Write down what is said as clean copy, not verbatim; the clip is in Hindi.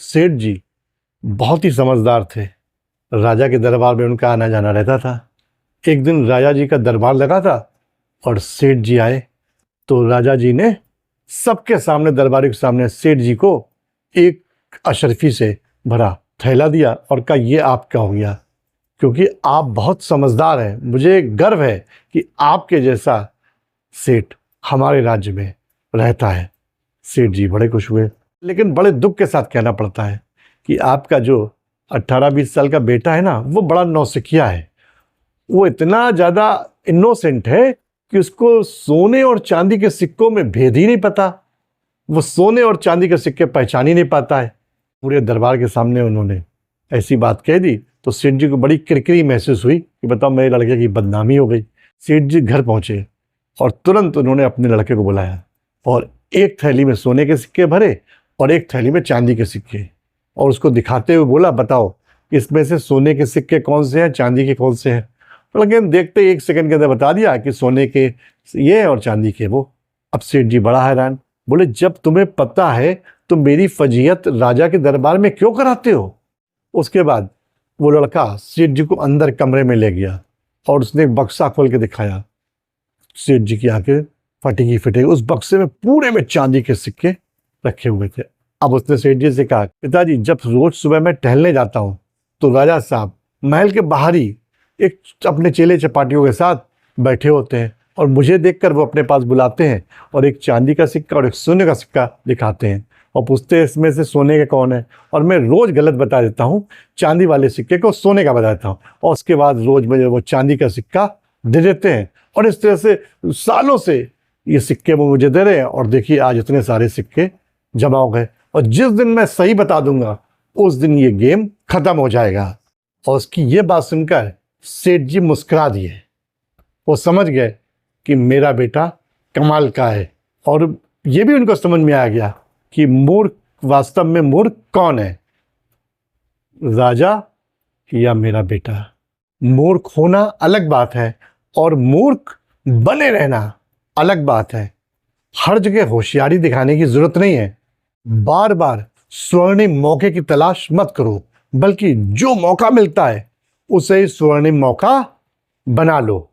सेठ जी बहुत ही समझदार थे। राजा के दरबार में उनका आना जाना रहता था। एक दिन राजा जी का दरबार लगा था और सेठ जी आए तो राजा जी ने सबके सामने, दरबारी के सामने, सेठ जी को एक अशर्फी से भरा थैला दिया और कहा, ये आपका हो गया, क्योंकि आप बहुत समझदार हैं। मुझे गर्व है कि आपके जैसा सेठ हमारे राज्य में रहता है। सेठ जी बड़े खुश हुए, लेकिन बड़े दुख के साथ कहना पड़ता है कि आपका जो 18-20 साल का बेटा है ना, वो बड़ा नौसिखिया है। वो इतना ज़्यादा इनोसेंट है कि उसको सोने और चांदी के सिक्कों में भेद ही नहीं पता। वो सोने और चांदी के सिक्के पहचान ही नहीं पाता है। पूरे दरबार के सामने उन्होंने ऐसी बात कह दी तो सेठ जी को बड़ी किरकिरी महसूस हुई कि बताओ, मेरे लड़के की बदनामी हो गई। सेठ जी घर पहुंचे और तुरंत उन्होंने अपने लड़के को बुलाया और एक थैली में सोने के सिक्के भरे और एक थैली में चांदी के सिक्के, और उसको दिखाते हुए बोला, बताओ इसमें से सोने के सिक्के कौन से हैं, चांदी के कौन से हैं। लेकिन देखते 1 सेकंड के अंदर बता दिया कि सोने के ये और चांदी के वो। अब सेठ जी बड़ा हैरान, बोले, जब तुम्हें पता है तो मेरी फजीहत राजा के दरबार में क्यों कराते हो। उसके बाद वो लड़का सेठ जी को अंदर कमरे में ले गया और उसने एक बक्सा खोल के दिखाया। सेठ जी की आंखें फटी की फटी। उस बक्से में पूरे में चांदी के सिक्के रखे हुए थे। अब उसने सेठ जी से कहा, पिताजी, जब रोज सुबह मैं टहलने जाता हूँ तो राजा साहब महल के बाहर ही एक अपने चेले चपाटियों के साथ बैठे होते हैं और मुझे देखकर वो अपने पास बुलाते हैं और एक चांदी का सिक्का और एक सोने का सिक्का दिखाते हैं और पूछते हैं इसमें से सोने का कौन है, और मैं रोज गलत बता देता हूँ, चांदी वाले सिक्के को सोने का बता देता हूँ, और उसके बाद रोज मुझे वो चांदी का सिक्का दे देते हैं। और इस तरह से सालों से ये सिक्के वो मुझे दे रहे हैं और देखिए आज इतने सारे सिक्के जमा हो गए, और जिस दिन मैं सही बता दूंगा उस दिन ये गेम खत्म हो जाएगा। और उसकी ये बात सुनकर सेठ जी मुस्कुरा दिए। वो समझ गए कि मेरा बेटा कमाल का है, और ये भी उनको समझ में आ गया कि मूर्ख, वास्तव में मूर्ख कौन है, राजा या मेरा बेटा। मूर्ख होना अलग बात है और मूर्ख बने रहना अलग बात है। हर जगह होशियारी दिखाने की जरूरत नहीं है। बार बार स्वर्णिम मौके की तलाश मत करो, बल्कि जो मौका मिलता है उसे ही स्वर्णिम मौका बना लो।